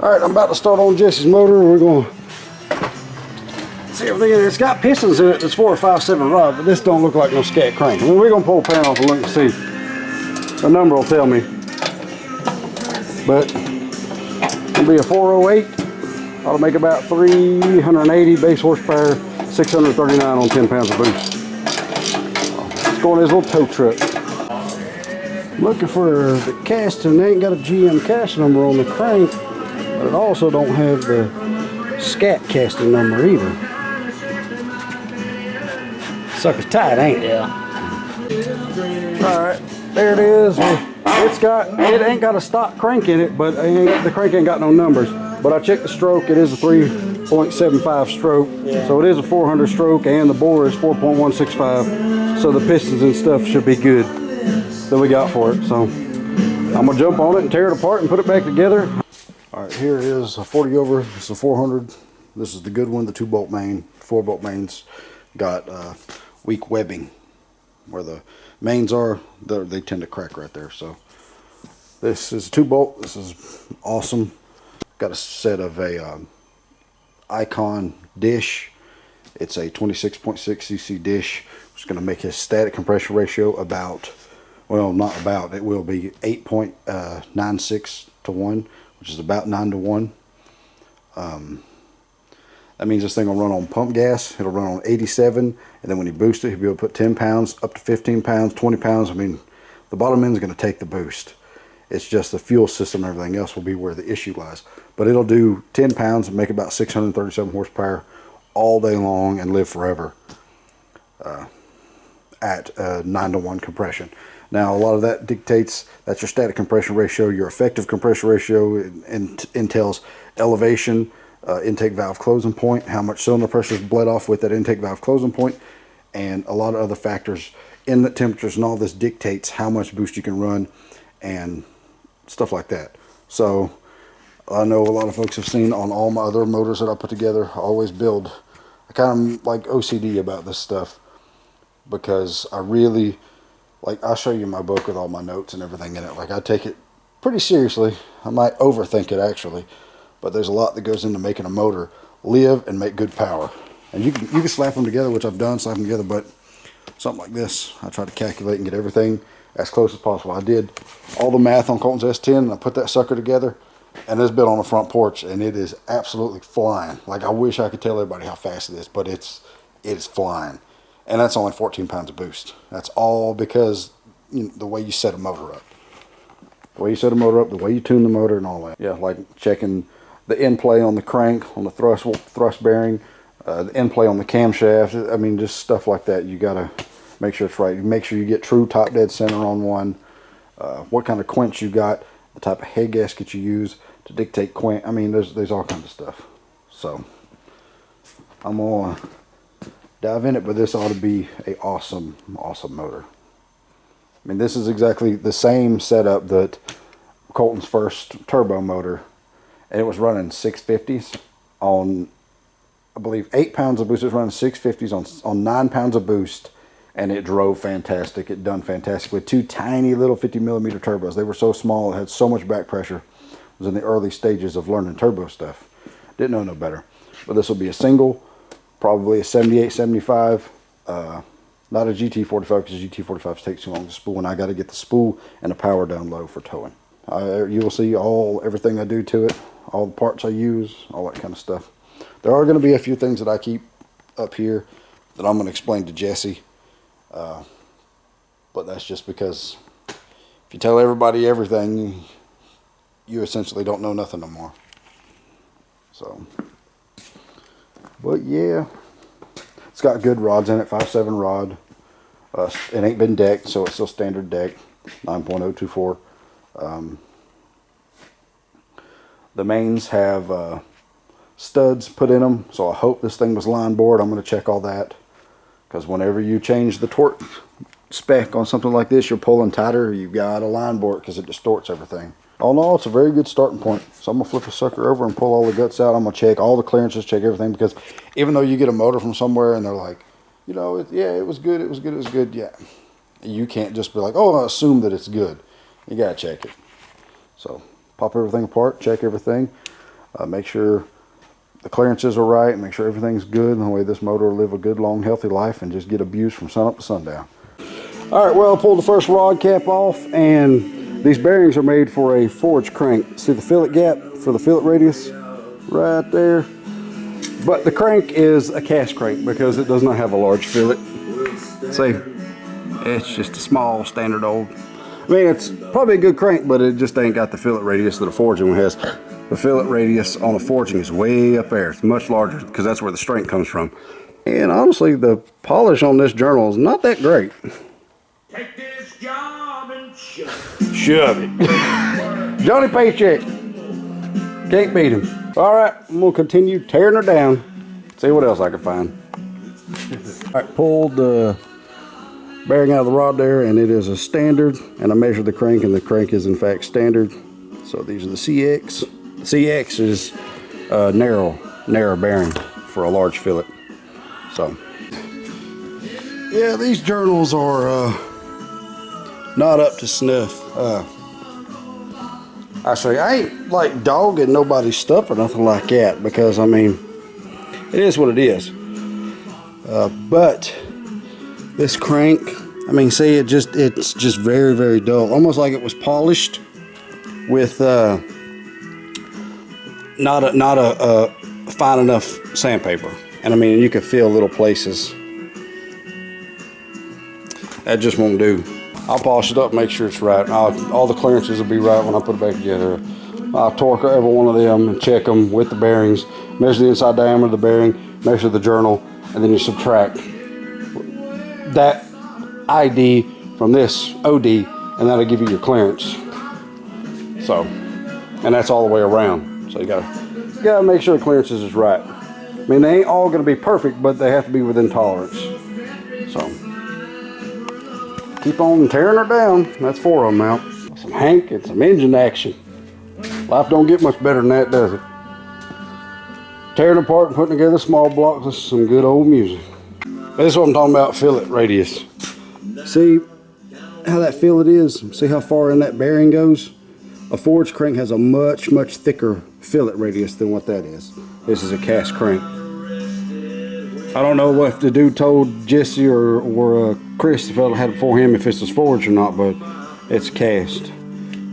All right, I'm about to start on Jesse's motor. We're going to see everything in it. It's got pistons in it. It's 4 or 5 7 rod, but this don't look like no scat crank. I mean, we're going to pull a pan off and look and see. The number will tell me. But it'll be a 408. Ought to make about 380 base horsepower, 639 on 10 pounds of boost. Let's go on this little tow truck. Looking for the casting. They ain't got a GM cast number on the crank, but it also don't have the scat casting number either. Sucker's tight, ain't it? Yeah. Alright, there it is. It ain't got a stock crank in it, but the crank ain't got no numbers. But I checked the stroke. It is a 3.75 stroke. Yeah. So it is a 400 stroke, and the bore is 4.165. So the pistons and stuff should be good that we got for it. So I'm gonna jump on it and tear it apart and put it back together. All right, here is a 40 over. This is a 400. This is the good one, the 2-bolt main. 4-bolt mains got weak webbing where the mains are. They tend to crack right there. So this is a 2-bolt. This is awesome. Got a set of a Icon dish. It's a 26.6 cc dish. It's going to make his static compression ratio about, well, not about, it will be 8.96 to 1, which is about 9 to 1. That means this thing will run on pump gas. It'll run on 87, and then when you boost it, he'll be able to put 10 pounds, up to 15 pounds, 20 pounds. I mean, the bottom end is going to take the boost. It's just the fuel system and everything else will be where the issue lies. But it'll do 10 pounds and make about 637 horsepower all day long and live forever at 9 to 1 compression. Now, a lot of that dictates, that's your static compression ratio. Your effective compression ratio entails elevation, intake valve closing point, how much cylinder pressure is bled off with that intake valve closing point, and a lot of other factors. Inlet temperatures and all this dictates how much boost you can run and stuff like that. So I know a lot of folks have seen on all my other motors that I put together, I always build, I kind of like OCD about this stuff because I really, like, I'll show you my book with all my notes and everything in it. Like, I take it pretty seriously. I might overthink it actually, but there's a lot that goes into making a motor live and make good power. And you can slap them together, which I've done, slap them together, but something like this, I try to calculate and get everything as close as possible. I did all the math on Colton's S10 and I put that sucker together, and it's been on the front porch and it is absolutely flying. Like, I wish I could tell everybody how fast it is, but it is flying. And that's only 14 pounds of boost. That's all because, you know, the way you set a motor up. The way you set a motor up, the way you tune the motor and all that. Yeah, like checking the end play on the crank, on the thrust bearing, the end play on the camshaft. I mean, just stuff like that. You gotta make sure it's right. Make sure you get true top dead center on one. What kind of quench you got, the type of head gasket you use to dictate quench. I mean, there's all kinds of stuff. So I'm gonna dive in it, but this ought to be a awesome motor. I mean, this is exactly the same setup that Colton's first turbo motor, and it was running 650s on, I believe, 8 pounds of boost. It was running 650s on 9 pounds of boost, and it drove fantastic. It done fantastic with 2 tiny little 50mm turbos. They were so small, it had so much back pressure. It was in the early stages of learning turbo stuff. Didn't know no better. But this will be a single, probably a 78, 75, not a GT45, because GT45s take too long to spool, and I got to get the spool and the power down low for towing. You will see everything I do to it, all the parts I use, all that kind of stuff. There are going to be a few things that I keep up here that I'm going to explain to Jesse, but that's just because if you tell everybody everything, you essentially don't know nothing no more. So, but yeah, it's got good rods in it, 5.7 rod. It ain't been decked, so it's still standard deck, 9.024. The mains have studs put in them, so I hope this thing was line bored. I'm going to check all that, because whenever you change the torque spec on something like this, you're pulling tighter, you've got a line bore because it distorts everything. All in all, it's a very good starting point. So I'm going to flip the sucker over and pull all the guts out. I'm going to check all the clearances, check everything, because even though you get a motor from somewhere and they're like, you know, yeah, it was good, it was good, it was good, yeah. You can't just be like, oh, I assume that it's good. You got to check it. So pop everything apart, check everything. Make sure the clearances are right, and make sure everything's good, and the way this motor will live a good, long, healthy life and just get abused from sun up to sundown. All right, well, I pulled the first rod cap off, and these bearings are made for a forged crank. See the fillet gap for the fillet radius right there? But the crank is a cast crank because it does not have a large fillet. See, it's just a small standard old. I mean, it's probably a good crank, but it just ain't got the fillet radius that a forging one has. The fillet radius on a forging is way up there. It's much larger because that's where the strength comes from. And honestly, the polish on this journal is not that great. Take this job and shove it. Shove it. Johnny Paycheck. Can't beat him. All right, I'm gonna continue tearing her down. See what else I can find. All right, pulled the bearing out of the rod there, and it is a standard. And I measured the crank, and the crank is in fact standard. So these are the CX. The CX is narrow bearing for a large fillet. So yeah, these journals are not up to snuff. Actually, I ain't like dogging nobody's stuff or nothing like that, because I mean, it is what it is. But this crank, I mean, see, it's just very, very dull, almost like it was polished with not a fine enough sandpaper. And I mean, you can feel little places. That just won't do. I'll polish it up, make sure it's right. All the clearances will be right when I put it back together. I'll torque every one of them and check them with the bearings, measure the inside diameter of the bearing, measure the journal, and then you subtract that ID from this OD, and that'll give you your clearance. So, and that's all the way around. So you gotta make sure the clearances is right. I mean, they ain't all gonna be perfect, but they have to be within tolerance. So, keep on tearing her down. That's 4 of them out. Some Hank and some engine action. Life don't get much better than that, does it? Tearing apart and putting together small blocks with some good old music. This is what I'm talking about, fillet radius. See how that fillet is? See how far in that bearing goes? A forged crank has a much, much thicker fillet radius than what that is. This is a cast crank. I don't know what the dude told Jesse or Chris, the fellow had it before him, if it's forged or not, but it's cast.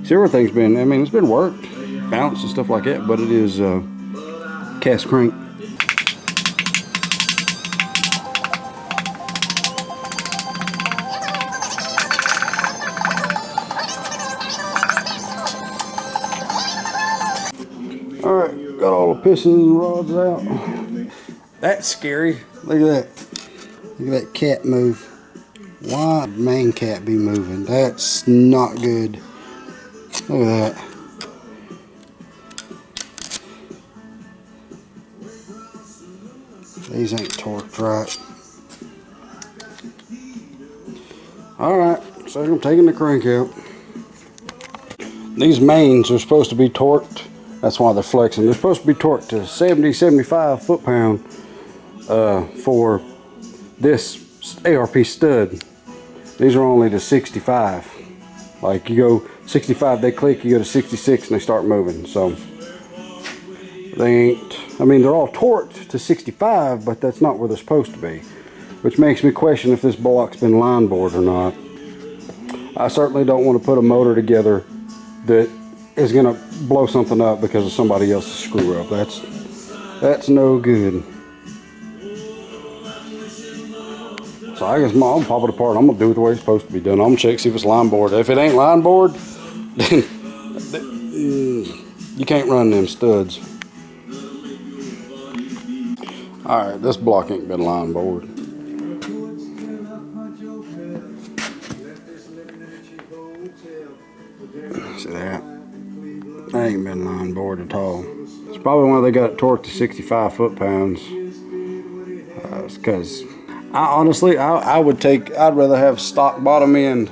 See, everything's been, I mean, it's been worked, balanced and stuff like that, but it is cast crank. All right, got all the pistons and rods out. That's scary. Look at that. Look at that cat move. Why would main cat be moving? That's not good. Look at that. These ain't torqued right. Alright, so I'm taking the crank out. These mains are supposed to be torqued. That's why they're flexing. They're supposed to be torqued to 70, 75 foot-pound for this ARP stud. These are only to 65. Like, you go 65, they click, you go to 66 and they start moving. So they ain't, I mean, they're all torqued to 65, but that's not where they're supposed to be, which makes me question if this block's been line bored or not. I certainly don't want to put a motor together that is going to blow something up because of somebody else's screw up. That's no good. So I guess I'm gonna pop it apart. I'm gonna do it the way it's supposed to be done. I'm gonna check, see if it's line board. If it ain't line board, then you can't run them studs. All right, this block ain't been line board. See that? That ain't been line board at all. It's probably why they got it torqued to 65 foot-pounds. It's because I'd rather have stock bottom end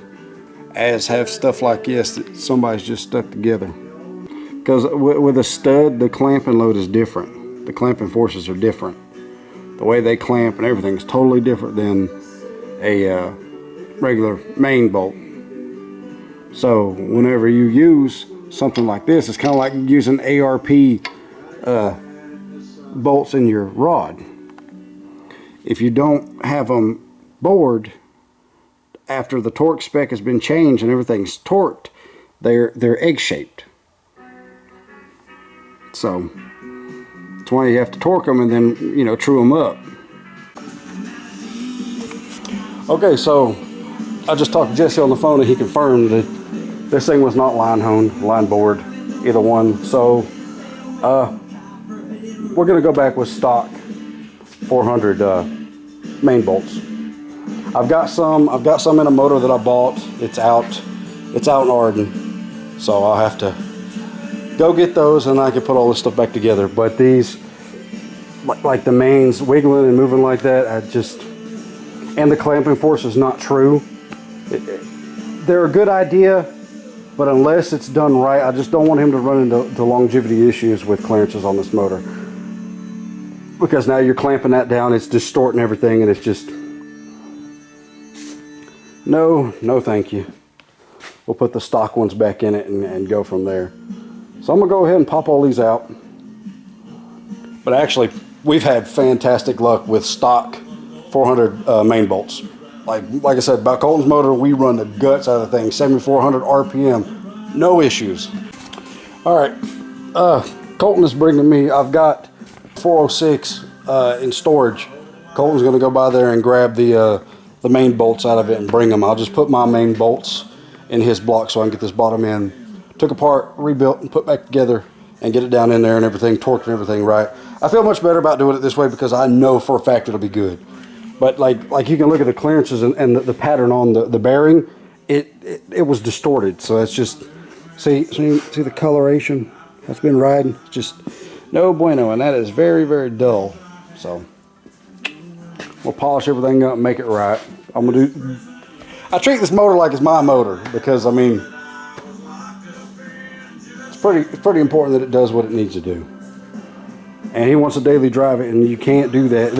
as have stuff like this that somebody's just stuck together. Because with a stud, the clamping load is different. The clamping forces are different. The way they clamp and everything is totally different than a regular main bolt. So whenever you use something like this, it's kind of like using ARP bolts in your rod. If you don't have them bored after the torque spec has been changed and everything's torqued, they're egg-shaped. So that's why you have to torque them and then, you know, true them up. Okay, so I just talked to Jesse on the phone and he confirmed that this thing was not line honed, line bored, either one. So we're gonna go back with stock 400 main bolts. I've got some in a motor that I bought. It's out in Arden, so I'll have to go get those and I can put all this stuff back together. But these, like the mains wiggling and moving like that, and the clamping force is not true. They're a good idea, but unless it's done right, I just don't want him to run into longevity issues with clearances on this motor. Because now you're clamping that down, it's distorting everything, and it's just, no thank you. We'll put the stock ones back in it and go from there. So I'm gonna go ahead and pop all these out. But actually, we've had fantastic luck with stock 400 main bolts. Like I said, about Colton's motor, we run the guts out of the thing, 7,400 RPM, no issues. All right, Colton is bringing me, I've got 406 in storage. Colton's gonna go by there and grab the main bolts out of it and bring them. I'll just put my main bolts in his block so I can get this bottom end took apart, rebuilt, and put back together and get it down in there and everything, torqued and everything right. I feel much better about doing it this way because I know for a fact it'll be good. But like you can look at the clearances and the pattern on the bearing, it was distorted. So it's just, see the coloration that's been riding? It's just no bueno, and that is very, very dull. So we'll polish everything up and make it right. I treat this motor like it's my motor because, I mean, it's pretty important that it does what it needs to do. And he wants to daily drive it, and you can't do that.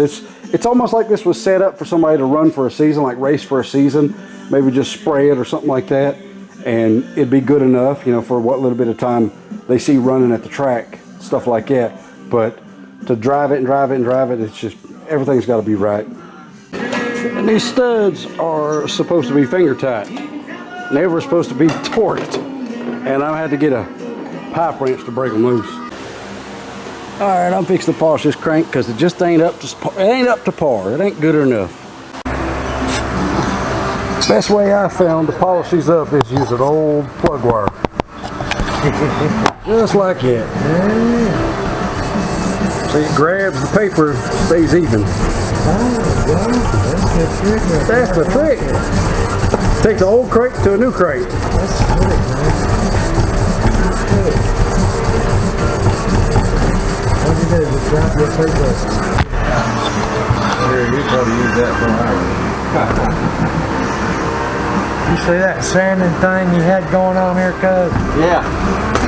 It's almost like this was set up for somebody to run for a season, like race for a season, maybe just spray it or something like that, and it'd be good enough, you know, for what little bit of time they see running at the track, stuff like that. But to drive it, it's just, everything's got to be right. And these studs are supposed to be finger tight. They were supposed to be torqued, and I had to get a pipe wrench to break them loose. All right, I'm fixing to polish this crank because it just ain't up to par. It ain't good enough. Best way I found to polish these up is use an old plug wire. Just like that. See, it grabs the paper, stays even. That's the trick. Take the old crate to a new crate. That's the trick, man. All you do is just drop your paper. Here, you probably use that for an hour. You see that sanding thing you had going on here, cuz? Yeah.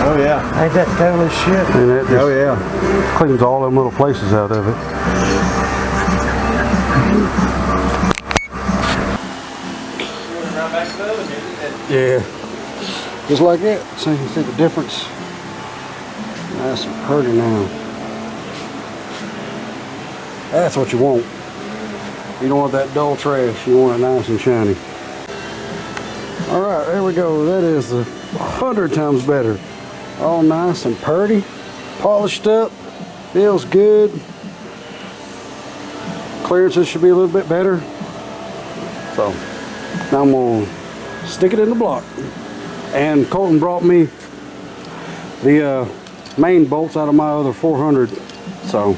Oh yeah. Ain't that cool as shit? And that just cleans all them little places out of it. Yeah, just like that. So you can see the difference. Nice and pretty now. That's what you want. You don't want that dull trash. You want it nice and shiny. All right, there we go. That is 100 times better. All nice and pretty, polished up, feels good. Clearances should be a little bit better. So now I'm gonna stick it in the block. And Colton brought me the main bolts out of my other 400. So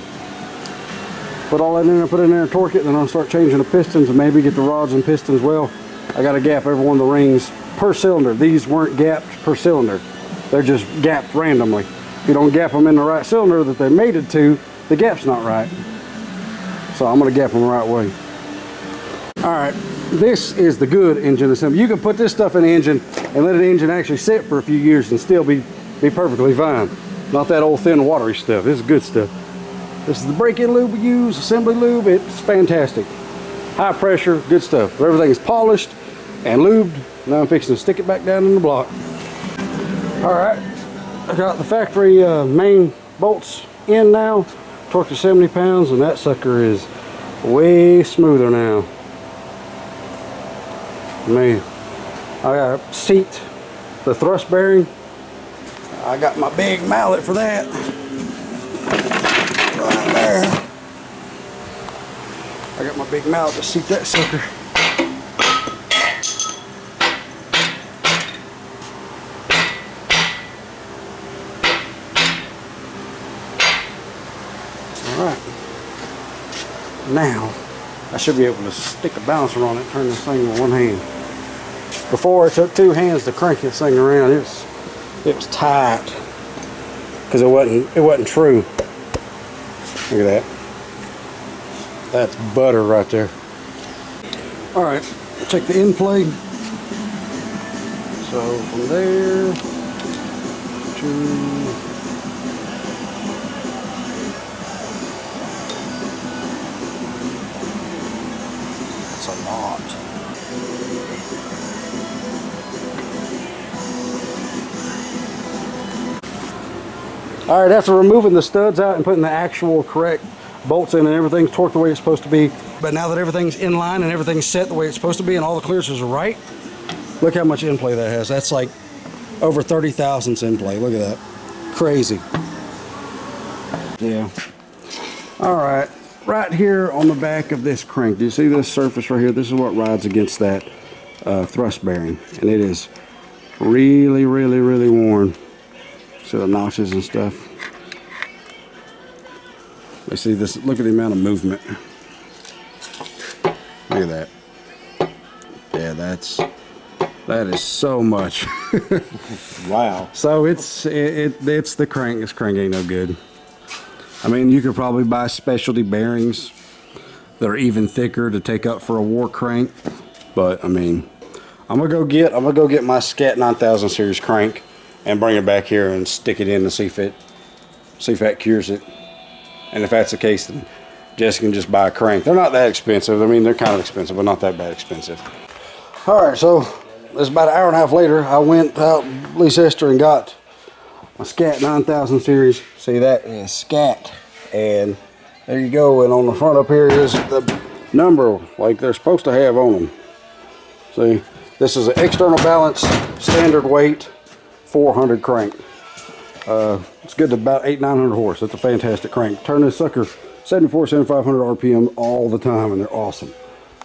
put all that in there, put it in there and torque it, then I'll start changing the pistons and maybe get the rods and pistons. Well, I got to gap every one of the rings per cylinder. These weren't gapped per cylinder. They're just gapped randomly. If you don't gap them in the right cylinder that they made it to, the gap's not right. So I'm going to gap them the right way. All right, this is the good engine assembly. You can put this stuff in the engine and let the engine actually sit for a few years and still be perfectly fine. Not that old thin watery stuff. This is good stuff. This is the break-in lube we use, assembly lube. It's fantastic. High pressure, good stuff. Everything is polished and lubed. Now I'm fixing to stick it back down in the block. All right, I got the factory main bolts in now, torque to 70 pounds, and that sucker is way smoother now. Man, I got to seat the thrust bearing. I got my big mallet for that. Right there. I got my big mallet to seat that sucker. Alright. Now, I should be able to stick a balancer on it, turn this thing with one hand. Before, it took two hands to crank this thing around. It was tight because it wasn't true. Look at that. That's butter right there. All right, check the end plate. So from there to that's a lot. All right, after removing the studs out and putting the actual correct bolts in and everything's torqued the way it's supposed to be, but now that everything's in line and everything's set the way it's supposed to be and all the clearances are right, look how much in play that has. That's like over 30 thousandths in play. Look at that. Crazy. Yeah. All right, right here on the back of this crank, do you see this surface right here? This is what rides against that thrust bearing, and it is really, really, really worn. See the notches and stuff. You see this, look at the amount of movement. Look at that. Yeah, that is so much. Wow. So it's the crank. This crank ain't no good. I mean, you could probably buy specialty bearings that are even thicker to take up for a war crank, but I mean, I'm gonna go get my Scat 9000 series crank and bring it back here and stick it in to see if that cures it. And if that's the case, then Jesse can just buy a crank. They're not that expensive. I mean, they're kind of expensive, but not that bad expensive. All right, so it's about an hour and a half later. I went out Leicester and got my Scat 9000 series. See, that is Scat. And there you go. And on the front up here is the number like they're supposed to have on them. See, this is an external balance, standard weight, 400 crank. It's good to about 800-900 horse. That's a fantastic crank. Turn this sucker 7,500 RPM all the time, and they're awesome.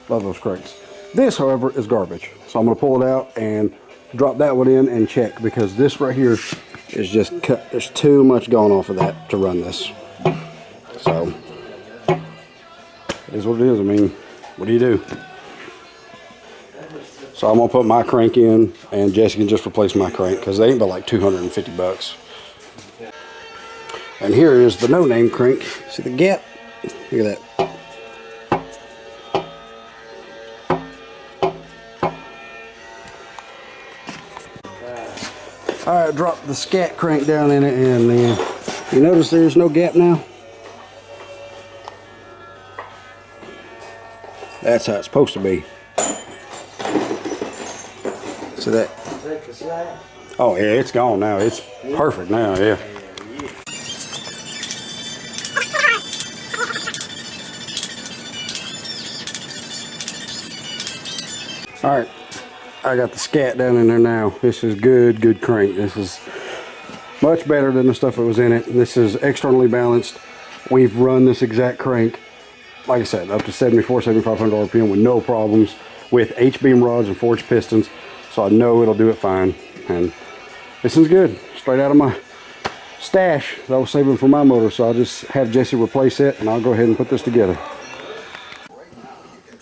Love those cranks. This, however, is garbage. So I'm going to pull it out and drop that one in and check, because this right here is just cut. There's too much going off of that to run this. So it is what it is. I mean, what do you do? So I'm going to put my crank in, and Jesse can just replace my crank, because they ain't but like 250 bucks. And here is the no-name crank. See the gap? Look at that. Alright, drop the Scat crank down in it, and you notice there's no gap now? That's how it's supposed to be. See that? Oh yeah, it's gone now. It's perfect now, yeah. All right, I got the Scat down in there now. This is good crank. This is much better than the stuff that was in it. This is externally balanced. We've run this exact crank, like I said, up to 7,500 RPM with no problems, with H-beam rods and forged pistons. So I know it'll do it fine. And this one's good, straight out of my stash that I was saving for my motor. So I'll just have Jesse replace it, and I'll go ahead and put this together.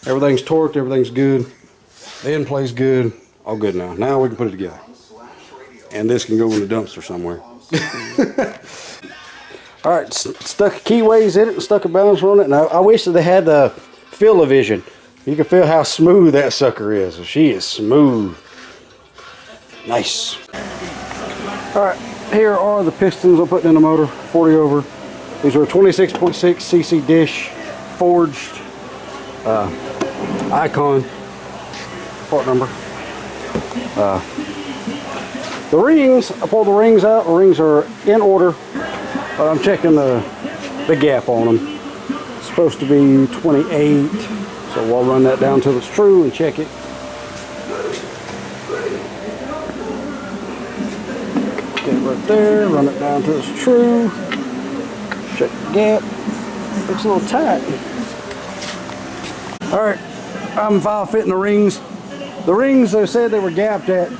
Everything's torqued, everything's good. The end play's good, all good now. Now we can put it together. And this can go in the dumpster somewhere. All right, stuck keyways in it and stuck a balancer on it. Now I wish that they had the feel-o-vision. You can feel how smooth that sucker is. She is smooth. Nice. All right, here are the pistons I'm putting in the motor, 40 over. These are a 26.6 cc dish, forged Icon. Part number. The rings, I pulled the rings out. The rings are in order, but I'm checking the the gap on them. It's supposed to be 28, so we'll run that down till it's true and check it. Get it right there, run it down till it's true. Check the gap. Looks a little tight. All right, I'm file fitting the rings. The rings, they said they were gapped at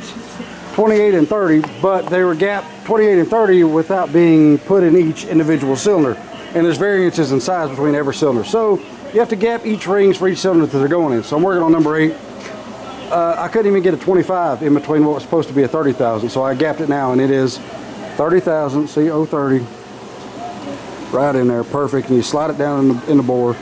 28 and 30, but they were gapped 28 and 30 without being put in each individual cylinder. And there's variances in size between every cylinder. So you have to gap each rings for each cylinder that they're going in. So I'm working on number 8. I couldn't even get a 25 in between what was supposed to be a 30,000. So I gapped it now, and it is 30,000, see, 030. Right in there, perfect. And you slide it down in the bore.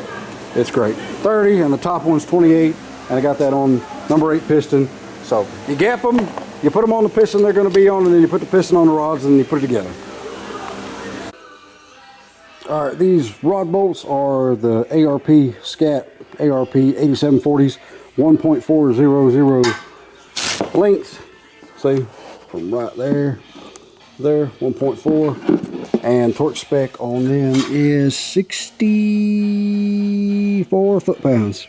It's great. 30, and the top one's 28, and I got that on number 8 piston. So you gap them, you put them on the piston they're going to be on, and then you put the piston on the rods, and you put it together. All right, these rod bolts are the ARP Scat ARP 8740s, 1.400 length. See, from right there, 1.4, and torque spec on them is 64 foot-pounds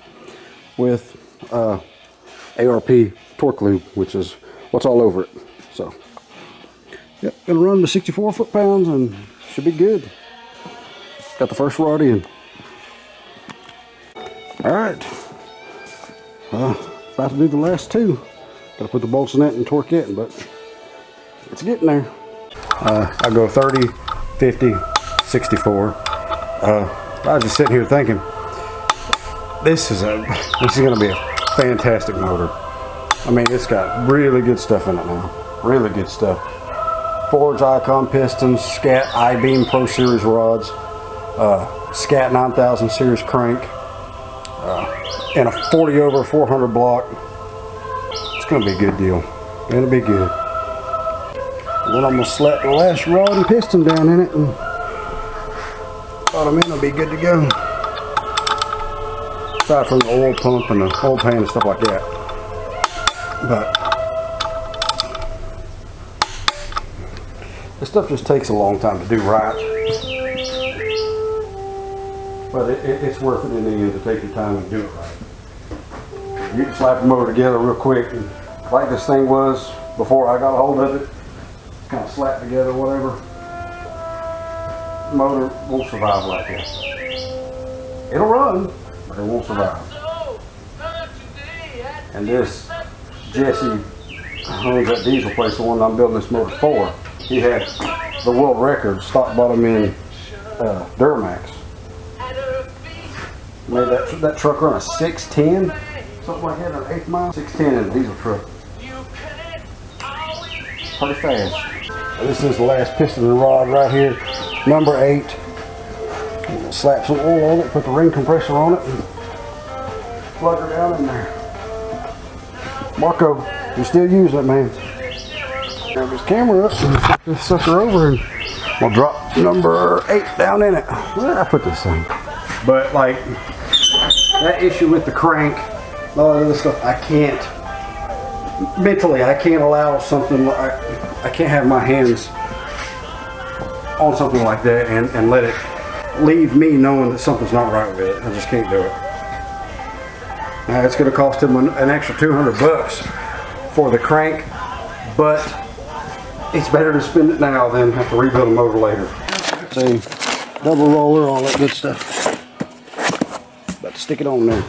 with ARP torque loop, which is what's all over it. So, yep, gonna run to 64 foot-pounds and should be good. Got the first rod in. All right, about to do the last 2. Got to put the bolts in it and torque it, but it's getting there. I go 30, 50, 64. I was just sitting here thinking, this is going to be a fantastic motor. I mean, it's got really good stuff in it now. Really good stuff. Forge Icon pistons, Scat I-Beam Pro Series rods, Scat 9000 series crank, and a 40 over 400 block. It's going to be a good deal. It'll be good. And then I'm going to slap the lash rod and piston down in it, and bottom end will be good to go. Aside from the oil pump and the oil pan and stuff like that. But this stuff just takes a long time to do right. But it's worth it in the end to take your time and do it right. You can slap the motor together real quick, and like this thing was before I got a hold of it, kind of slap together, whatever. The motor won't survive like that. It'll run, but it won't survive. And this Jesse owns that diesel place, the one I'm building this motor for. He had the world record stock bottom in Duramax. Made that truck run a 610, something like that, an 1/8 mile. 610 in a diesel truck. Pretty fast. This is the last piston and rod right here, number 8. Slap some oil on it, put the ring compressor on it, and plug her down in there. Marco, you're still using it, man. Grab this camera up and flip this sucker over, and we'll drop number 8 down in it. Where did I put this thing? But like that issue with the crank, all that other stuff, I can't mentally. I can't allow something. I can't have my hands on something like that and let it leave me knowing that something's not right with it. I just can't do it. Now it's going to cost him an extra $200 for the crank, but it's better to spend it now than have to rebuild a motor later. See, double roller, all that good stuff. About to stick it on there.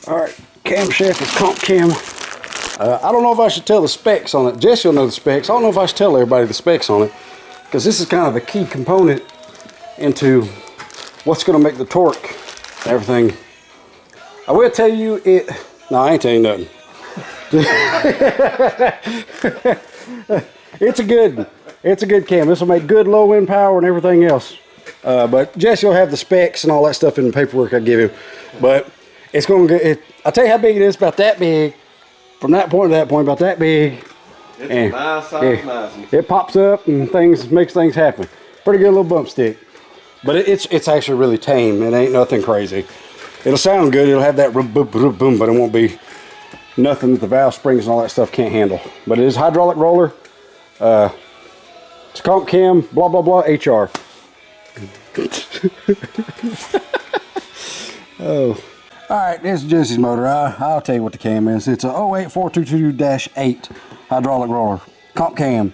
All right, camshaft is comp cam. I don't know if I should tell the specs on it. Jesse will know the specs. I don't know if I should tell everybody the specs on it, because this is kind of a key component into what's going to make the torque and everything. I will tell you it. No, I ain't telling you nothing. It's a good cam. This will make good low end power and everything else. But Jesse will have the specs and all that stuff in the paperwork I give him. But it's going to get. I'll tell you how big it is. About that big. From that point to that point, about that big. It's a nice size, nice. It pops up and makes things happen. Pretty good little bump stick. But it's actually really tame. It ain't nothing crazy. It'll sound good. It'll have that boom, boom, boom, but it won't be nothing that the valve springs and all that stuff can't handle. But it is hydraulic roller. It's comp cam, blah, blah, blah, HR. Oh. Alright, this is Jesse's motor. I'll tell you what the cam is. It's a 08422-8 hydraulic roller. Comp cam.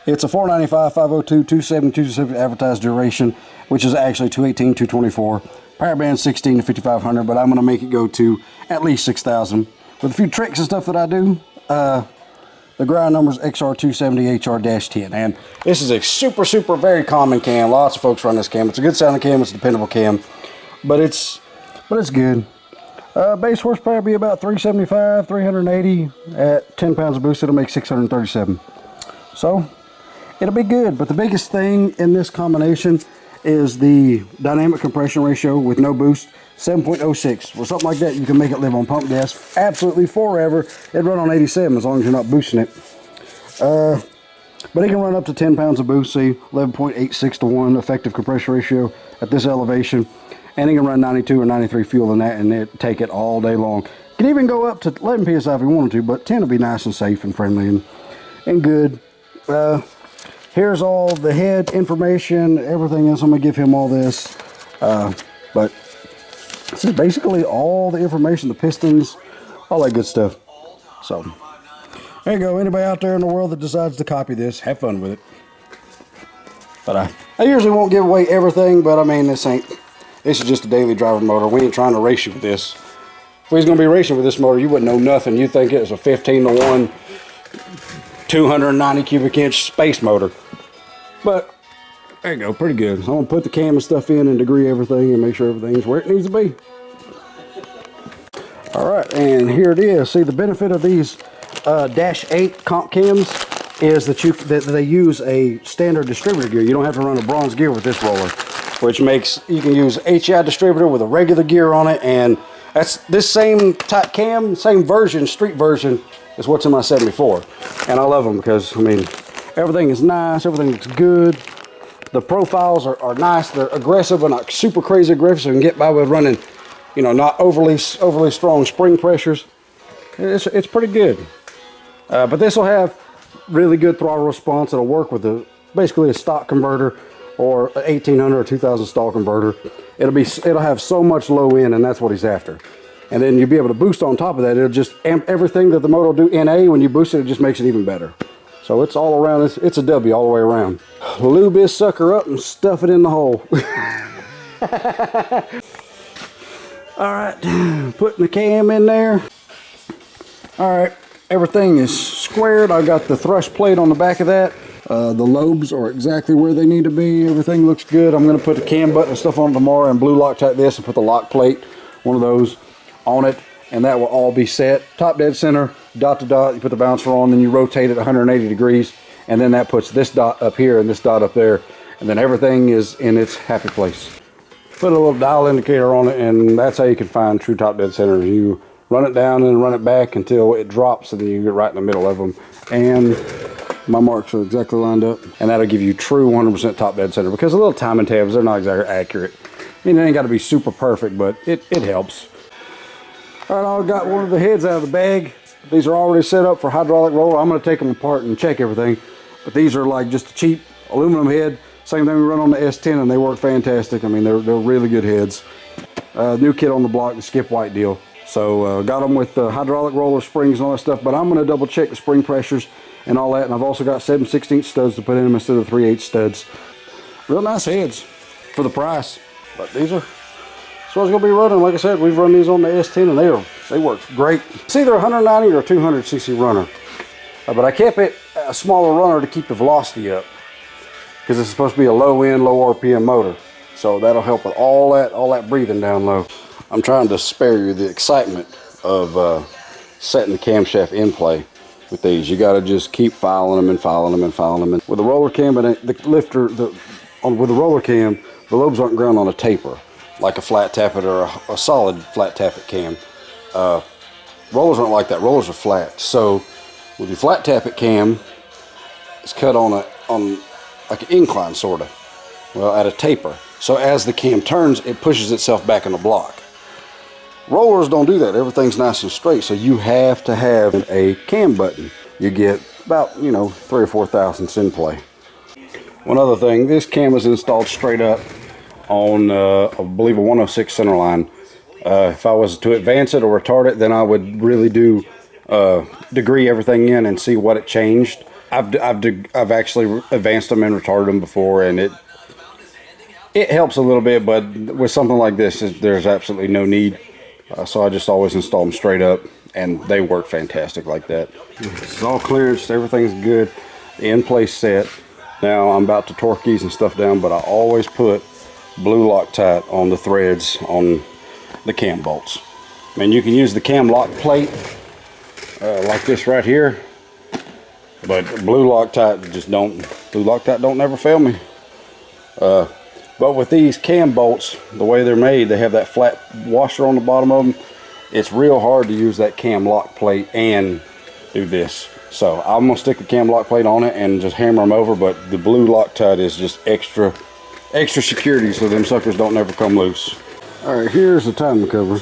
It's a 495, 502, 270, 270 advertised duration, which is actually 218, 224. Power band 16 to 5500, but I'm going to make it go to at least 6000. With a few tricks and stuff that I do, the grind number is XR270HR-10. And this is a super very common cam. Lots of folks run this cam. It's a good sounding cam. It's a dependable cam. But it's good. Base horsepower be about 375, 380. At 10 pounds of boost, it'll make 637. So, it'll be good. But the biggest thing in this combination is the dynamic compression ratio with no boost, 7.06. With something like that, you can make it live on pump gas absolutely forever. It'd run on 87 as long as you're not boosting it. But it can run up to 10 pounds of boost, see, 11.86 to 1 effective compression ratio at this elevation. And it can run 92 or 93 fuel in that, and it take it all day long. It can even go up to 11 psi if you wanted to, but 10 will be nice and safe and friendly and good. Here's all the head information, everything else. I'm gonna give him all this, but this is basically all the information, the pistons, all that good stuff. So there you go. Anybody out there in the world that decides to copy this, have fun with it. But I usually won't give away everything, but I mean, this is just a daily driver motor. We ain't trying to race you with this. If we was gonna be racing with this motor, you wouldn't know nothing. You'd think it was a 15 to 1 290 cubic inch space motor. But there you go, pretty good. So I'm gonna put the cam and stuff in and degree everything and make sure everything's where it needs to be. All right, and here it is. See, the benefit of these -8 comp cams is that they use a standard distributor gear. You don't have to run a bronze gear with this roller, which makes you can use HI distributor with a regular gear on it, and that's this same type cam, same version, street version, is what's in my 74. And I love them because, I mean, everything is nice, everything looks good. The profiles are nice, they're aggressive but not super crazy aggressive, so you can get by with running, you know, not overly strong spring pressures. It's pretty good. But this will have really good throttle response. It'll work with basically a stock converter or an 1800 or 2000 stall converter. It'll have so much low end, and that's what he's after. And then you'll be able to boost on top of that. It'll just amp everything that the motor will do in A. When you boost it, it just makes it even better. So it's all around. It's a W all the way around. Lube this sucker up and stuff it in the hole. All right, putting the cam in there. All right, everything is squared. I got the thrust plate on the back of that. The lobes are exactly where they need to be. Everything looks good. I'm gonna put the cam button and stuff on tomorrow and blue Loctite this and put the lock plate, one of those, on it, and that will all be set. Top dead center, dot to dot. You put the bouncer on, then you rotate it 180 degrees, and then that puts this dot up here and this dot up there, and then everything is in its happy place. Put a little dial indicator on it, and that's how you can find true top dead center. You run it down and run it back until it drops, and then you get right in the middle of them. And my marks are exactly lined up, and that'll give you true 100% top dead center, because the little timing tabs, they're not exactly accurate. I mean, it ain't got to be super perfect, but it helps. All right, I got one of the heads out of the bag. These are already set up for hydraulic roller. I'm going to take them apart and check everything, but these are like just a cheap aluminum head. Same thing we run on the S10, and they work fantastic. I mean, they're really good heads. New kit on the block, the Skip White deal. So got them with hydraulic roller springs and all that stuff, but I'm going to double check the spring pressures and all that, and I've also got 7/16 studs to put in them instead of 3/8 studs. Real nice heads for the price, but these are so it's going to be running. Like I said, we've run these on the S10, and they work great. It's either a 190 or a 200 cc runner, but I kept it a smaller runner to keep the velocity up, because it's supposed to be a low end, low RPM motor, so that'll help with all that breathing down low. I'm trying to spare you the excitement of setting the camshaft in play with these. You got to just keep filing them and filing them and filing them. And with the roller cam and the lifter, with the roller cam, the lobes aren't ground on a taper like a flat tappet or a solid flat tappet cam. Rollers aren't like that. Rollers are flat. So with your flat tappet cam, it's cut on like an incline sort of, well, at a taper. So as the cam turns, it pushes itself back in the block. Rollers don't do that. Everything's nice and straight, so you have to have a cam button. You get about, 3 or 4 thousandths in play. One other thing, this cam is installed straight up. on, I believe, a 106 center line. If I was to advance it or retard it, then I would really do degree everything in and see what it changed. I've actually advanced them and retarded them before, and it helps a little bit, but with something like this, there's absolutely no need. So I just always install them straight up, and they work fantastic like that. It's all clearanced, everything's good, the in-place set. Now I'm about to torque these and stuff down, but I always put blue Loctite on the threads on the cam bolts. I mean, you can use the cam lock plate like this right here, but blue Loctite don't never fail me. But with these cam bolts, the way they're made, they have that flat washer on the bottom of them. It's real hard to use that cam lock plate and do this. So I'm gonna stick the cam lock plate on it and just hammer them over, but the blue Loctite is just extra security so them suckers don't never come loose. All right, here's the timing cover.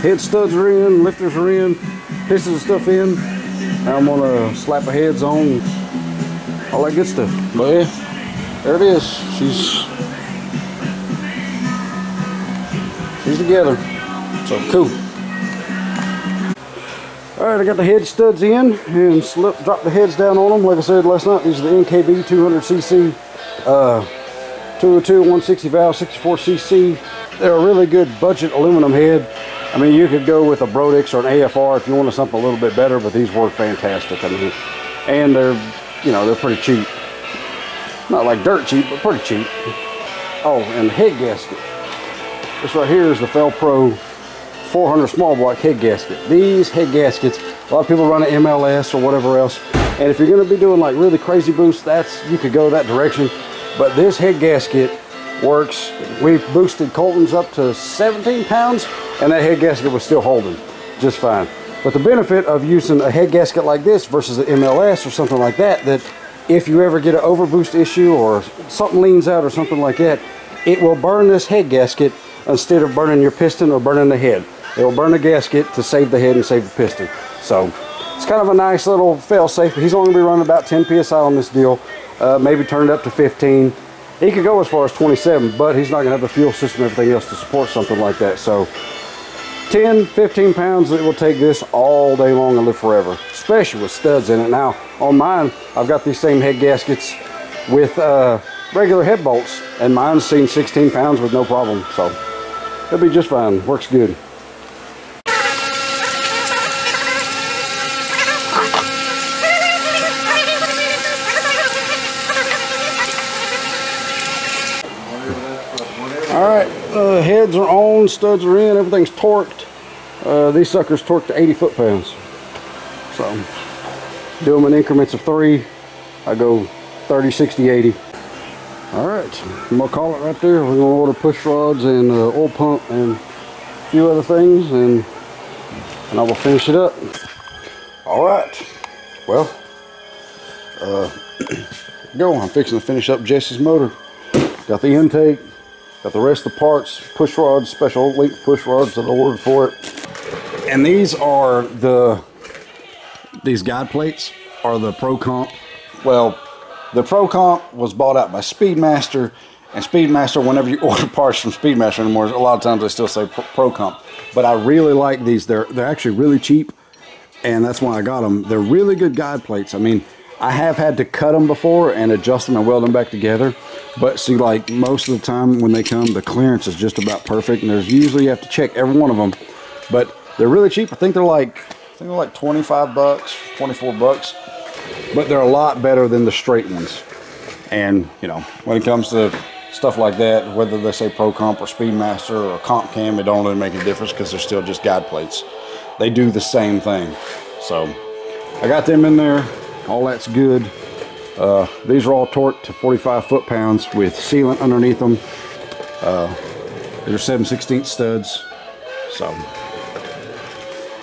Head studs are in, lifters are in, pistons and stuff in. Now I'm gonna slap the heads on, all that good stuff. But yeah, there it is. She's together. So cool. All right, I got the head studs in and drop the heads down on them. Like I said last night, these are the NKB 200cc, 202, 160 valve, 64cc. They're a really good budget aluminum head. I mean, you could go with a Brodix or an AFR if you wanted something a little bit better, but these work fantastic. I mean, and they're pretty cheap. Not like dirt cheap, but pretty cheap. Oh, and the head gasket. This right here is the Felpro 400 small block head gasket. These head gaskets, a lot of people run an MLS or whatever else. And if you're gonna be doing like really crazy boosts, you could go that direction. But this head gasket works. We boosted Colton's up to 17 pounds and that head gasket was still holding just fine. But the benefit of using a head gasket like this versus an MLS or something like that, that if you ever get an overboost issue or something leans out or something like that, it will burn this head gasket instead of burning your piston or burning the head. It will burn the gasket to save the head and save the piston. So it's kind of a nice little fail-safe. He's only going to be running about 10 PSI on this deal, maybe turn it up to 15. He could go as far as 27, but he's not going to have the fuel system and everything else to support something like that. So 10, 15 pounds, it will take this all day long and live forever, especially with studs in it. Now, on mine, I've got these same head gaskets with regular head bolts, and mine's seen 16 pounds with no problem. So it'll be just fine, works good. All right, heads are on, studs are in, everything's torqued. These suckers torqued to 80 foot-pounds. So, do them in increments of 3. I go 30, 60, 80. All right, I'm gonna call it right there. We're gonna order push rods and oil pump and a few other things, and I will finish it up. All right, well, go. I'm fixing to finish up Jesse's motor. Got the intake. Got the rest of the parts, push rods, special length push rods that I ordered for it. And these are these guide plates are the Pro Comp. Well, the Pro Comp was bought out by Speedmaster, and Speedmaster, whenever you order parts from Speedmaster anymore, a lot of times they still say Pro Comp. But I really like these. They're actually really cheap, and that's why I got them. They're really good guide plates. I mean, I have had to cut them before and adjust them and weld them back together. But see, like most of the time when they come, the clearance is just about perfect. And there's usually, you have to check every one of them. But they're really cheap. I think they're like 25 bucks, 24 bucks. But they're a lot better than the straight ones. And, you know, when it comes to stuff like that, whether they say Pro Comp or Speedmaster or Comp Cam, it don't really make a difference because they're still just guide plates. They do the same thing. So I got them in there. All that's good. These are all torqued to 45 foot-pounds with sealant underneath them. They're 7/16 studs. So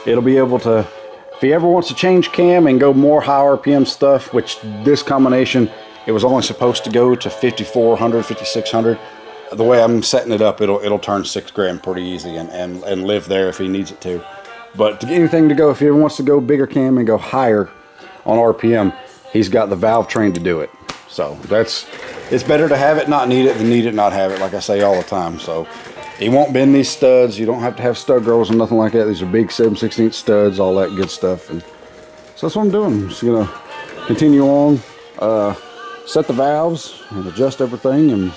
it'll be able to, if he ever wants to change cam and go more high RPM stuff, which this combination, it was only supposed to go to 5,400, 5,600. The way I'm setting it up, it'll turn 6 grand pretty easy and live there if he needs it to. But to get anything to go, if he ever wants to go bigger cam and go higher on RPM, he's got the valve train to do it. So that's it's better to have it, not need it, than need it, not have it, like I say all the time. So you won't bend these studs. You don't have to have stud girls or nothing like that. These are big 7/16 studs, all that good stuff. And so that's what I'm doing. I'm just gonna continue on, set the valves and adjust everything and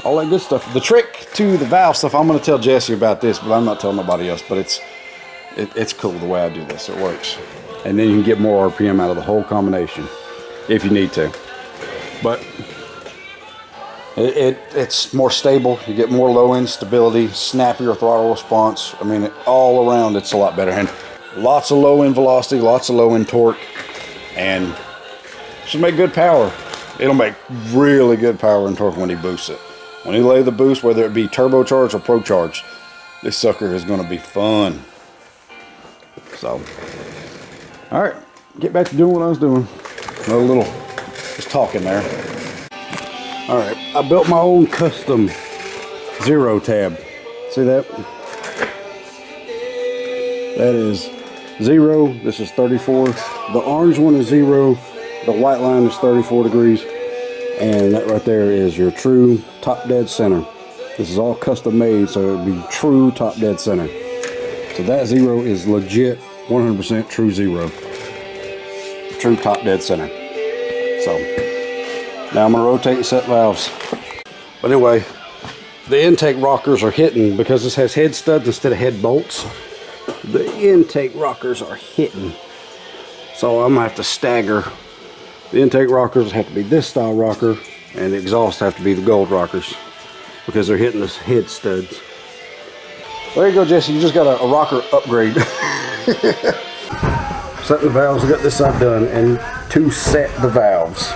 all that good stuff. The trick to the valve stuff, I'm gonna tell Jesse about this, but I'm not telling nobody else, but it's cool the way I do this. It works. And then you can get more RPM out of the whole combination if you need to. But it's more stable. You get more low end stability, snappier throttle response. I mean, all around it's a lot better. And lots of low end velocity, lots of low end torque, and should make good power. It'll make really good power and torque when he boosts it. When he lay the boost, whether it be turbocharged or pro-charged, this sucker is going to be fun. So, all right, get back to doing what I was doing. A little just talking there. All right, I built my own custom zero tab. See that? That is 0. This is 34. The orange one is 0. The white line is 34 degrees. And that right there is your true top dead center. This is all custom made, so it would be true top dead center. So that 0 is legit 100% true 0. True top dead center. So now I'm going to rotate and set valves. But anyway, the intake rockers are hitting because this has head studs instead of head bolts. The intake rockers are hitting. So I'm going to have to stagger. The intake rockers have to be this style rocker, and the exhaust have to be the gold rockers because they're hitting the head studs. There you go, Jesse. You just got a rocker upgrade. Setting the valves, I got this side done. And to set the valves,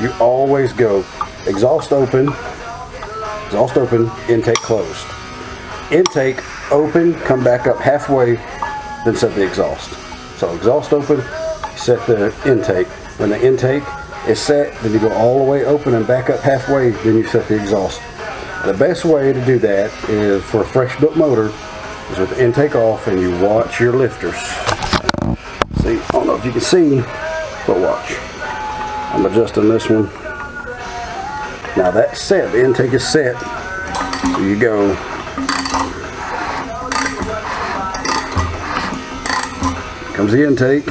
you always go exhaust open, intake closed. Intake open, come back up halfway, then set the exhaust. So exhaust open, set the intake. When the intake is set, then you go all the way open and back up halfway, then you set the exhaust. The best way to do that is for a fresh built motor is with the intake off and you watch your lifters. See, I don't know if you can see, but watch. I'm adjusting this one. Now that's set, the intake is set. So you go. Comes the intake.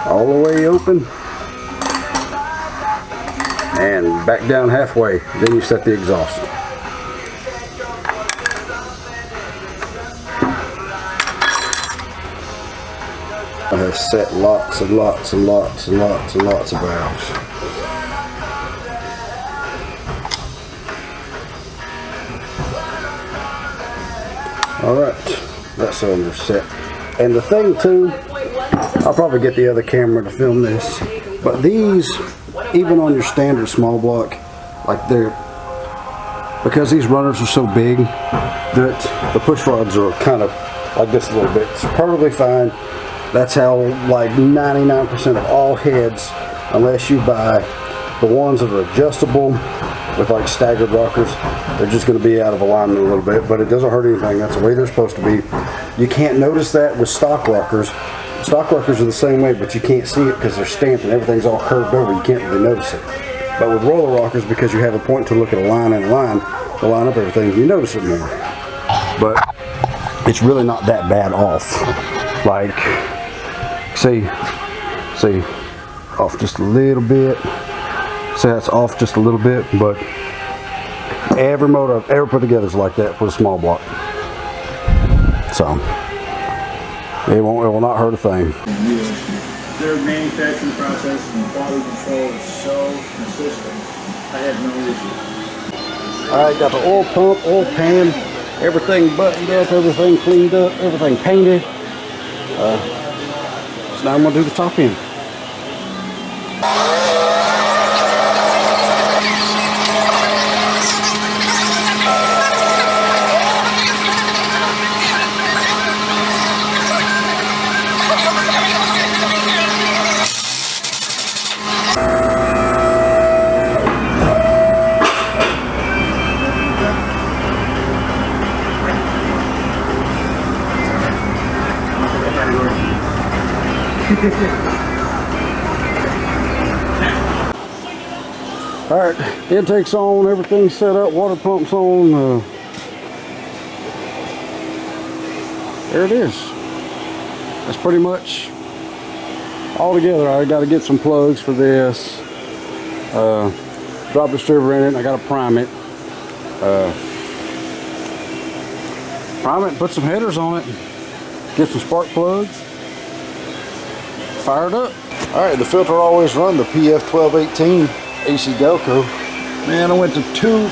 All the way open. And back down halfway. Then you set the exhaust. I have set lots and lots and lots and lots and lots of valves. Alright, that cylinder's set. And the thing too, I'll probably get the other camera to film this, but these, even on your standard small block, like because these runners are so big, that the push rods are kind of like this a little bit. It's perfectly fine. That's how like 99% of all heads, unless you buy the ones that are adjustable with like staggered rockers, they're just going to be out of alignment a little bit, but it doesn't hurt anything. That's the way they're supposed to be. You can't notice that with stock rockers. Stock rockers are the same way, but you can't see it because they're stamped and everything's all curved over. You can't really notice it. But with roller rockers, because you have a point to look at a line and a line to line up everything, you notice it more. But it's really not that bad off. Like, see, off just a little bit. See, that's off just a little bit, but every motor I've ever put together is like that for a small block. So it will not hurt a thing. Their manufacturing process and quality control is so consistent. I had no issue. Alright, got the oil pump, oil pan, everything buttoned up, everything cleaned up, everything painted. So now I'm going to do the top end. All right, intake's on, everything's set up, water pump's on. There it is. That's pretty much all together. I got to get some plugs for this. Drop distributor in it. I got to prime it. Prime it and put some headers on it. Get some spark plugs. Fire it up. All right, the filter always run the PF1218 AC Delco. Man, I went to two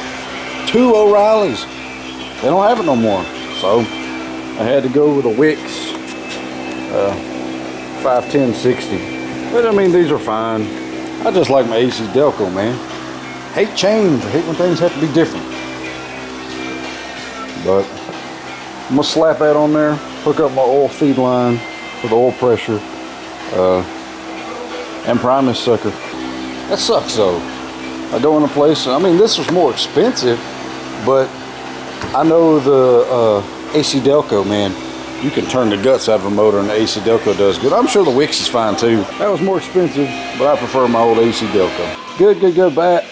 O'Reilly's. They don't have it no more. So I had to go with a Wix 51060. But I mean, these are fine. I just like my AC Delco, man. Hate change. I hate when things have to be different. But I'm gonna slap that on there, hook up my oil feed line for the oil pressure, and prime this sucker. That sucks though. I go in a place, I mean, this was more expensive, but I know the AC Delco, man, you can turn the guts out of a motor and the AC Delco does good. I'm sure the Wix is fine too. That was more expensive, but I prefer my old AC Delco. Good, but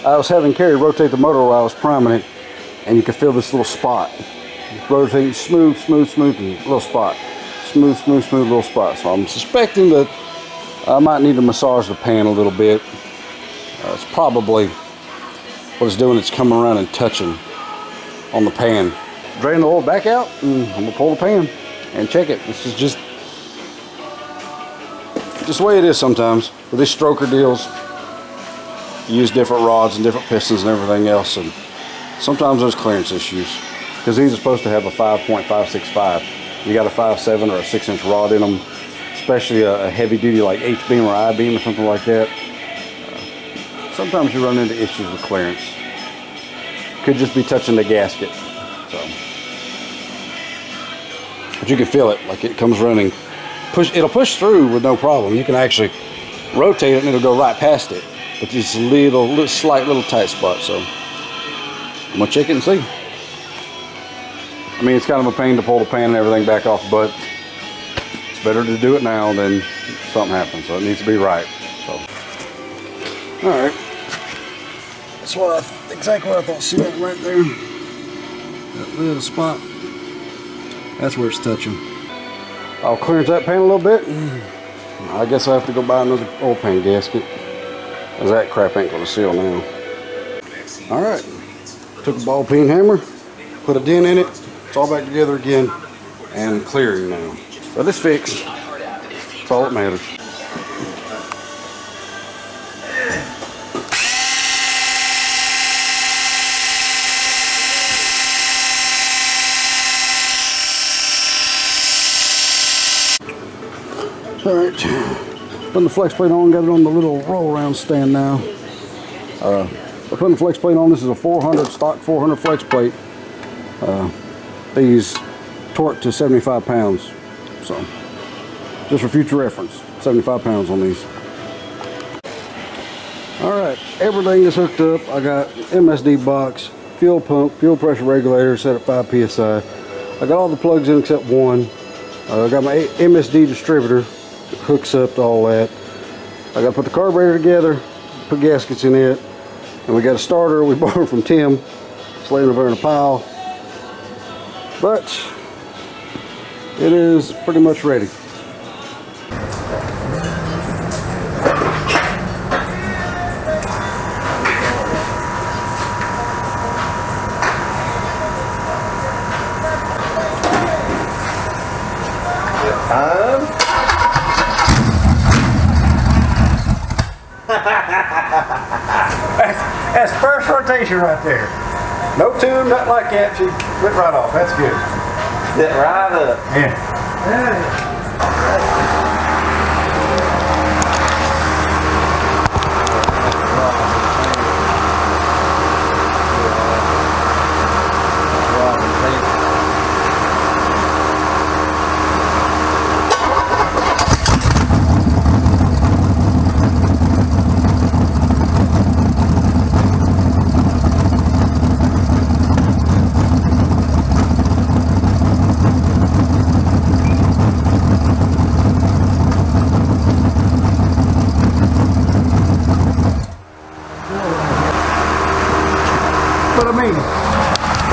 I was having Carrie rotate the motor while I was priming it, and you can feel this little spot. Rotating smooth, and little spot. Smooth, little spot. So I'm suspecting that I might need to massage the pan a little bit. It's probably what it's doing. It's coming around and touching on the pan. Drain the oil back out, and I'm gonna pull the pan and check it. This is just the way it is sometimes. With these stroker deals, you use different rods and different pistons and everything else, and sometimes there's clearance issues. Because these are supposed to have a 5.565. You got a 5.7 or a 6-inch rod in them, especially a heavy duty like H-beam or I-beam or something like that. Sometimes you run into issues with clearance. Could just be touching the gasket. So, but you can feel it, like it comes running. It'll push through with no problem. You can actually rotate it and it'll go right past it. But just a slight little tight spot. So I'm gonna check it and see. I mean, it's kind of a pain to pull the pan and everything back off, but it's better to do it now than something happens. So it needs to be right. So, all right. That's exactly what I thought. See that right there? That little spot. That's where it's touching. I'll clearance that pan a little bit. I guess I have to go buy another oil pan gasket, as that crap ain't gonna seal now. All right. Took a ball peen hammer, put a dent in it. It's all back together again and clearing now. But it's fixed. That's all that matters. All right, putting the flex plate on, got it on the little roll around stand now. We're putting the flex plate on. This is a 400 stock 400 flex plate. These torque to 75 pounds. So, just for future reference, 75 pounds on these. All right, everything is hooked up. I got MSD box, fuel pump, fuel pressure regulator set at 5 PSI. I got all the plugs in except one. I got my MSD distributor, hooks up to all that. I got to put the carburetor together, put gaskets in it, and we got a starter we borrowed from Tim. It's laying over in a pile. But it is pretty much ready. That's first rotation right there. No tune, nothing like that. She went right off. That's good. Get right up. Yeah.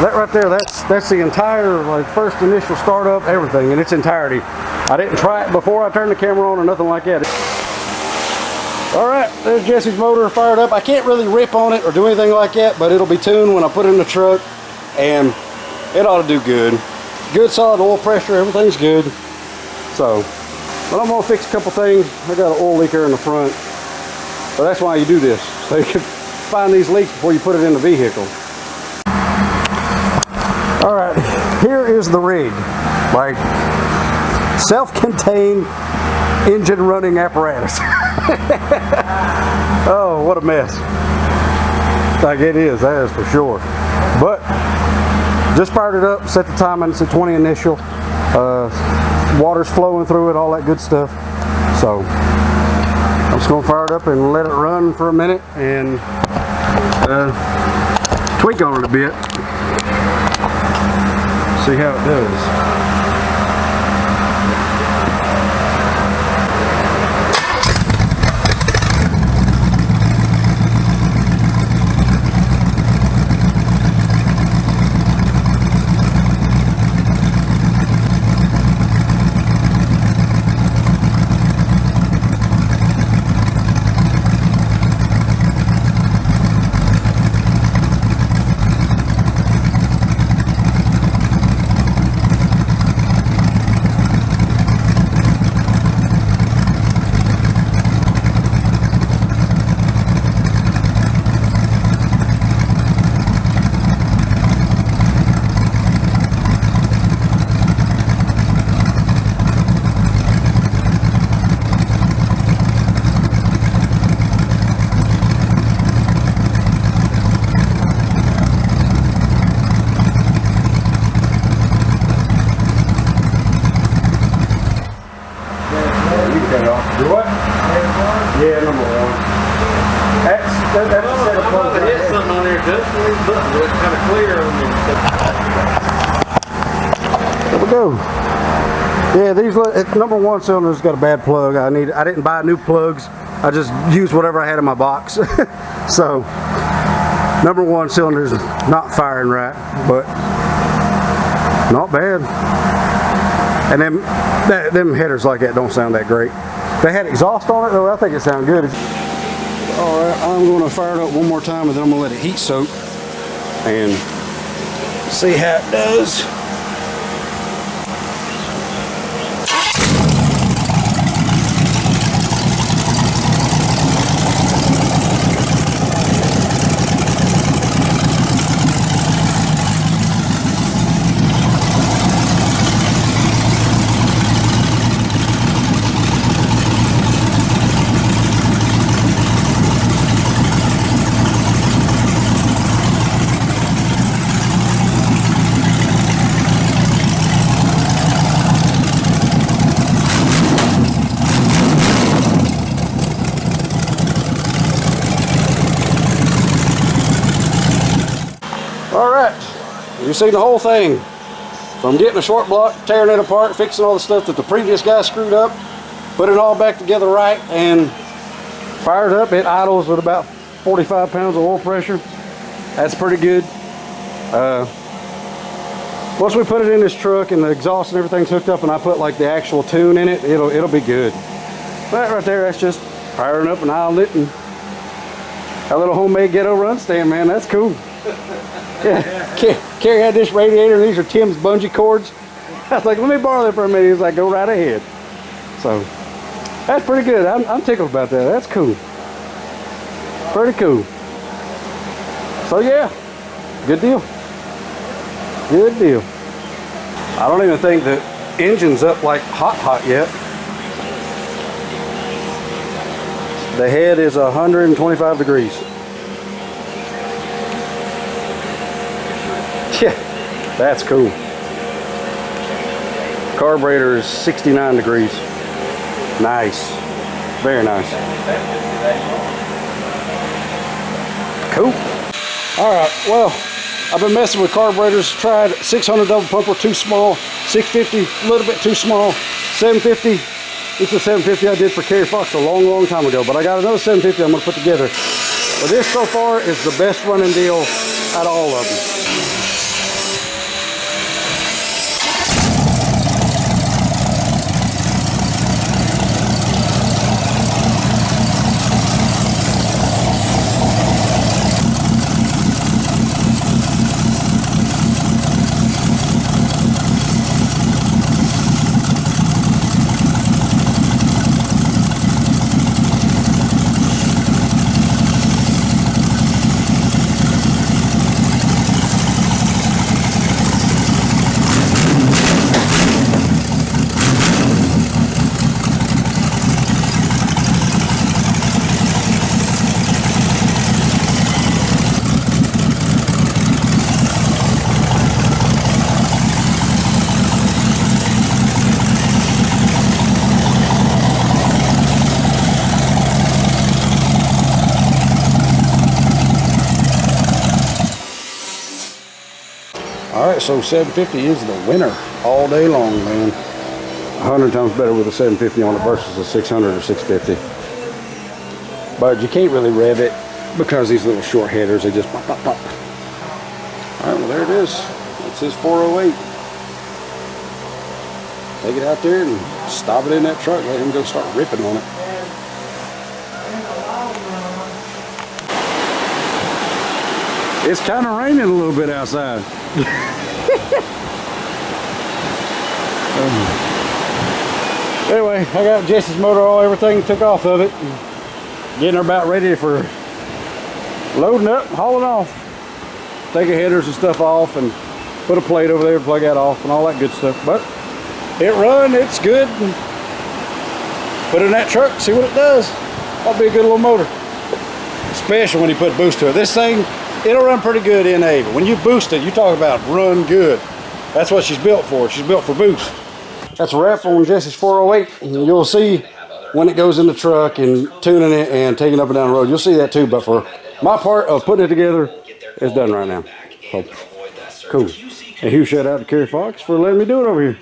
That right there, that's the entire like first initial startup, everything in its entirety. I didn't try it before I turned the camera on or nothing like that. All right, there's Jesse's motor fired up. I can't really rip on it or do anything like that, but it'll be tuned when I put it in the truck, and it ought to do good. Good solid oil pressure, everything's good. So, but I'm gonna fix a couple things. I got an oil leak here in the front, but that's why you do this, so you can find these leaks before you put it in the vehicle. All right, here is the rig, like self-contained engine running apparatus. Oh, what a mess. Like it is, that is for sure. But just fired it up, set the timing, it's a 20 initial. Water's flowing through it, all that good stuff. So I'm just gonna fire it up and let it run for a minute and tweak on it a bit. See how it does. Yeah, number one. That's a set of plugs. There is something on there just for these buttons. It's kind of clear on them. There we go. Yeah, these number one cylinder's got a bad plug. I didn't buy new plugs. I just used whatever I had in my box. So number one cylinder's not firing right, but not bad. And them headers like that don't sound that great. If they had exhaust on it though, I think it sounded good. Alright, I'm going to fire it up one more time and then I'm going to let it heat soak and see how it does. Alright, you've seen the whole thing. From getting a short block, tearing it apart, fixing all the stuff that the previous guy screwed up, put it all back together right, and fired up. It idles with about 45 pounds of oil pressure. That's pretty good. Once we put it in this truck and the exhaust and everything's hooked up and I put like the actual tune in it, it'll be good. That right there, that's just firing up and idling it, and a little homemade ghetto run stand, man, that's cool. Yeah, Kerry had this radiator, and these are Tim's bungee cords. I was like, let me borrow that for a minute. He was like, go right ahead. So that's pretty good. I'm tickled about that. That's cool. Pretty cool. So yeah, good deal. Good deal. I don't even think the engine's up like hot yet. The head is 125 degrees. Yeah, that's cool. Carburetor is 69 degrees. Nice. Very nice. Cool. Alright, well, I've been messing with carburetors. Tried 600 double pumper, too small. 650, a little bit too small. 750. This is 750 I did for Kerry Fox a long time ago, but I got another 750 I'm going to put together. But this so far is the best running deal out of all of them. All right, so 750 is the winner all day long, man. 100 times better with a 750 on it versus a 600 or 650. But you can't really rev it because these little short headers, they just pop, pop, pop. All right, well, there it is. That's his 408. Take it out there and stop it in that truck. Let him go start ripping on it. It's kind of raining a little bit outside. Anyway, I got Jesse's motor oil, everything took off of it. Getting her about ready for loading up, hauling off. Taking headers and stuff off and put a plate over there to plug that off and all that good stuff. But it run, it's good. Put it in that truck, see what it does. That'll be a good little motor. Especially when you put boost to it. This thing, it'll run pretty good in A, but when you boost it, you talk about run good. That's what she's built for. She's built for boost. That's a wrap on Jesse's 408. And you'll see when it goes in the truck and tuning it and taking it up and down the road. You'll see that too, but for my part of putting it together, it's done right now. So, cool. And huge shout out to Kerry Fox for letting me do it over here.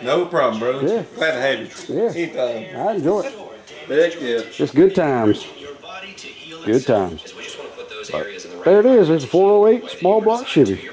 No problem, brother. Yeah. Glad to have you. Yeah. Anytime. I enjoy it. Heck yeah. It's good times. Good times. But there it is. It's a 408 small block Chevy.